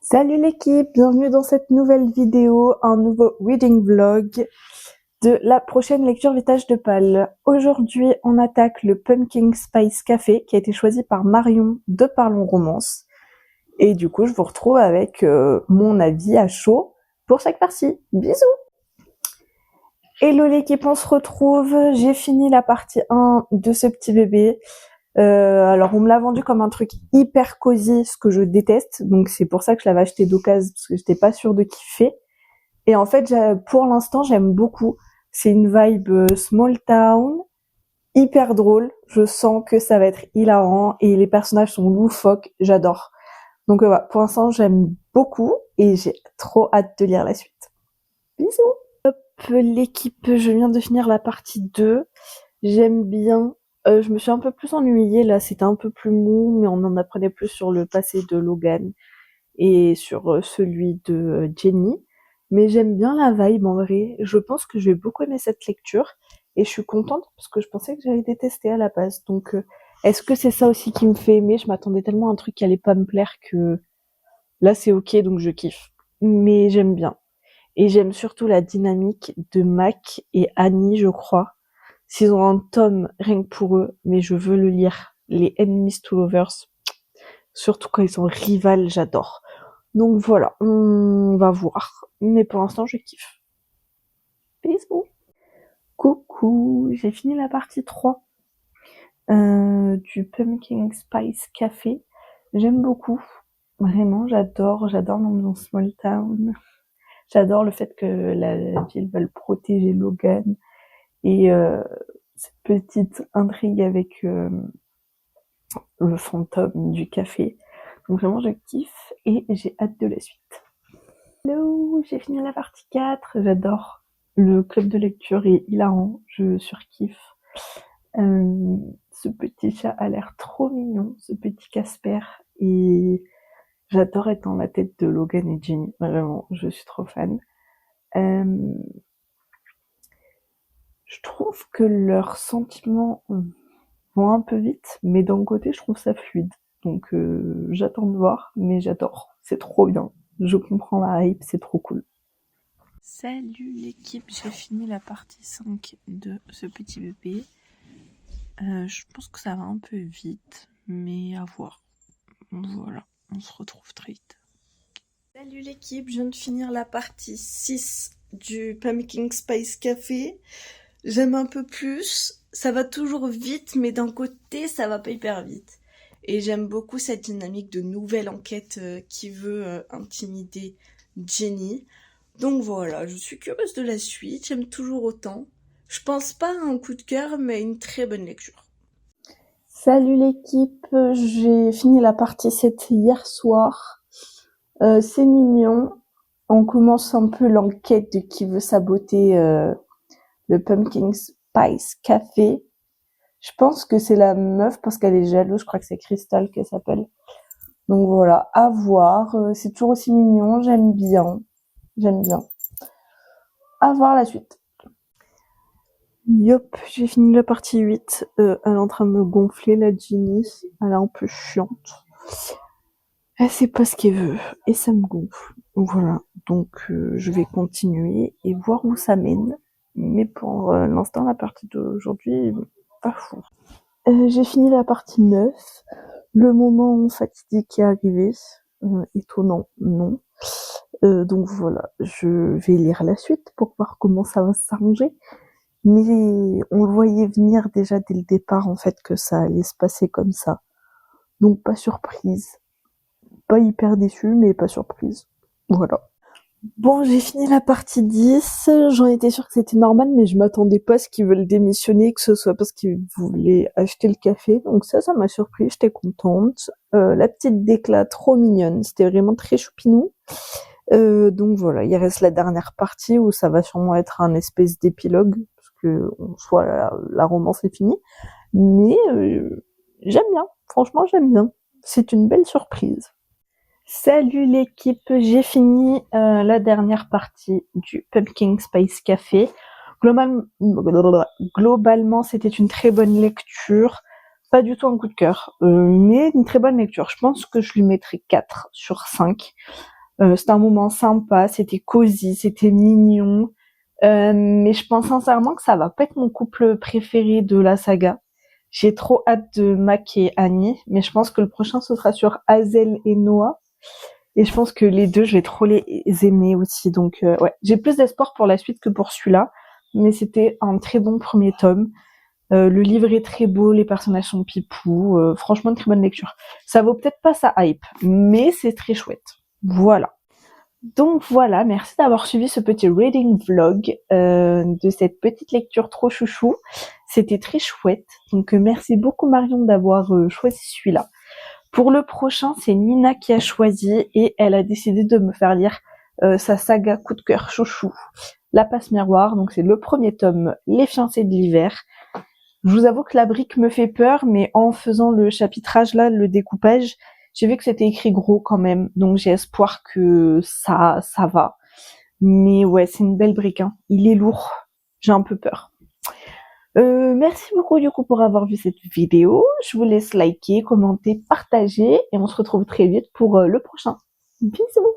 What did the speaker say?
Salut l'équipe, bienvenue dans cette nouvelle vidéo, un nouveau reading vlog de la prochaine lecture Vitage de Pâle. Aujourd'hui, on attaque le Pumpkin Spice Café qui a été choisi par Marion de Parlons Romance. Et du coup, je vous retrouve avec mon avis à chaud pour chaque partie. Bisous! Hello l'équipe, on se retrouve. J'ai fini la partie 1 de ce petit bébé. Alors on me l'a vendu comme un truc hyper cosy, ce que je déteste, donc c'est pour ça que je l'avais acheté d'occasion, parce que j'étais pas sûre de kiffer. Et en fait, pour l'instant, j'aime beaucoup. C'est une vibe small town, hyper drôle. Je sens que ça va être hilarant et les personnages sont loufoques, j'adore. Donc voilà, pour l'instant, j'aime beaucoup et j'ai trop hâte de lire la suite. Bisous. Hop, l'équipe, je viens de finir la partie 2. J'aime bien. Je me suis un peu plus ennuyée, là, c'était un peu plus mou, mais on en apprenait plus sur le passé de Logan et sur celui de Jenny. Mais j'aime bien la vibe, en vrai. Je pense que je vais beaucoup aimer cette lecture, et je suis contente, parce que je pensais que j'allais détester à la base. Donc, est-ce que c'est ça aussi qui me fait aimer? Je m'attendais tellement à un truc qui allait pas me plaire que là, c'est ok, donc je kiffe. Mais j'aime bien. Et j'aime surtout la dynamique de Mac et Annie, je crois. S'ils ont un tome rien que pour eux, mais je veux le lire. Les Enemies to Lovers, surtout quand ils sont rivales, j'adore. Donc voilà, on va voir. Mais pour l'instant, je kiffe. Bisous. Coucou, j'ai fini la partie 3 du Pumpkin Spice Café. J'aime beaucoup. Vraiment, j'adore l'ambiance small town. J'adore le fait que la ville veuille protéger Logan. Et cette petite intrigue avec le fantôme du café. Donc vraiment, je kiffe et j'ai hâte de la suite. Hello, j'ai fini la partie 4. J'adore. Le club de lecture est hilarant. Je surkiffe. Ce petit chat a l'air trop mignon, ce petit Casper. Et j'adore être dans la tête de Logan et Jenny. Vraiment, je suis trop fan. Je trouve que leurs sentiments vont un peu vite, mais d'un côté, je trouve ça fluide. Donc j'attends de voir, mais j'adore. C'est trop bien. Je comprends la hype, c'est trop cool. Salut l'équipe, j'ai fini la partie 5 de ce petit bébé. Je pense que ça va un peu vite, mais à voir. Voilà, on se retrouve très vite. Salut l'équipe, je viens de finir la partie 6 du Pumpkin Spice Café. J'aime un peu plus, ça va toujours vite, mais d'un côté, ça va pas hyper vite. Et j'aime beaucoup cette dynamique de nouvelle enquête qui veut intimider Jenny. Donc voilà, je suis curieuse de la suite, j'aime toujours autant. Je pense pas à un coup de cœur, mais une très bonne lecture. Salut l'équipe, j'ai fini la partie 7 hier soir. C'est mignon. On commence un peu l'enquête de qui veut saboter le Pumpkin Spice Café. Je pense que c'est la meuf parce qu'elle est jalouse, je crois que c'est Crystal qu'elle s'appelle. Donc voilà, à voir. C'est toujours aussi mignon, j'aime bien. À voir la suite. Yop, j'ai fini la partie 8. Elle est en train de me gonfler, la Ginny. Elle est un peu chiante. Elle sait pas ce qu'elle veut et ça me gonfle. Voilà, donc je vais continuer et voir où ça mène. Mais pour l'instant, la partie d'aujourd'hui, pas fou. J'ai fini la partie 9. Le moment fatidique est arrivé. Étonnant, non. Donc voilà, je vais lire la suite pour voir comment ça va s'arranger. Mais on le voyait venir déjà dès le départ, en fait, que ça allait se passer comme ça. Donc pas surprise. Pas hyper déçue, mais pas surprise. Voilà. Bon, j'ai fini la partie 10. J'en étais sûre que c'était normal, mais je m'attendais pas à ce qu'ils veulent démissionner, que ce soit parce qu'ils voulaient acheter le café. Donc ça m'a surpris, j'étais contente. La petite déclat, trop mignonne. C'était vraiment très choupinou. Donc voilà, il reste la dernière partie où ça va sûrement être un espèce d'épilogue, parce que en soi, la romance est finie. Mais j'aime bien. Franchement, j'aime bien. C'est une belle surprise. Salut l'équipe, j'ai fini la dernière partie du Pumpkin Spice Café. Globalement, c'était une très bonne lecture. Pas du tout un coup de cœur, mais une très bonne lecture. Je pense que je lui mettrai 4 sur 5. C'était un moment sympa, c'était cosy, c'était mignon. Mais je pense sincèrement que ça va pas être mon couple préféré de la saga. J'ai trop hâte de Mac et Annie, mais je pense que le prochain ce sera sur Hazel et Noah. Et je pense que les deux, je vais trop les aimer aussi. Donc ouais, j'ai plus d'espoir pour la suite que pour celui-là. Mais c'était un très bon premier tome. Le livre est très beau, les personnages sont pipous. Franchement, une très bonne lecture. Ça vaut peut-être pas sa hype, mais c'est très chouette. Voilà. Donc voilà, merci d'avoir suivi ce petit reading vlog de cette petite lecture trop chouchou. C'était très chouette. Donc merci beaucoup Marion d'avoir choisi celui-là. Pour le prochain, c'est Nina qui a choisi et elle a décidé de me faire lire sa saga coup de cœur chouchou, La Passe Miroir. Donc c'est le premier tome, Les fiancés de l'hiver. Je vous avoue que la brique me fait peur, mais en faisant le chapitrage là, le découpage, j'ai vu que c'était écrit gros quand même, donc j'ai espoir que ça va. Mais ouais, c'est une belle brique, hein. Il est lourd. J'ai un peu peur. Merci beaucoup du coup pour avoir vu cette vidéo. Je vous laisse liker, commenter, partager et on se retrouve très vite pour le prochain. Bisous!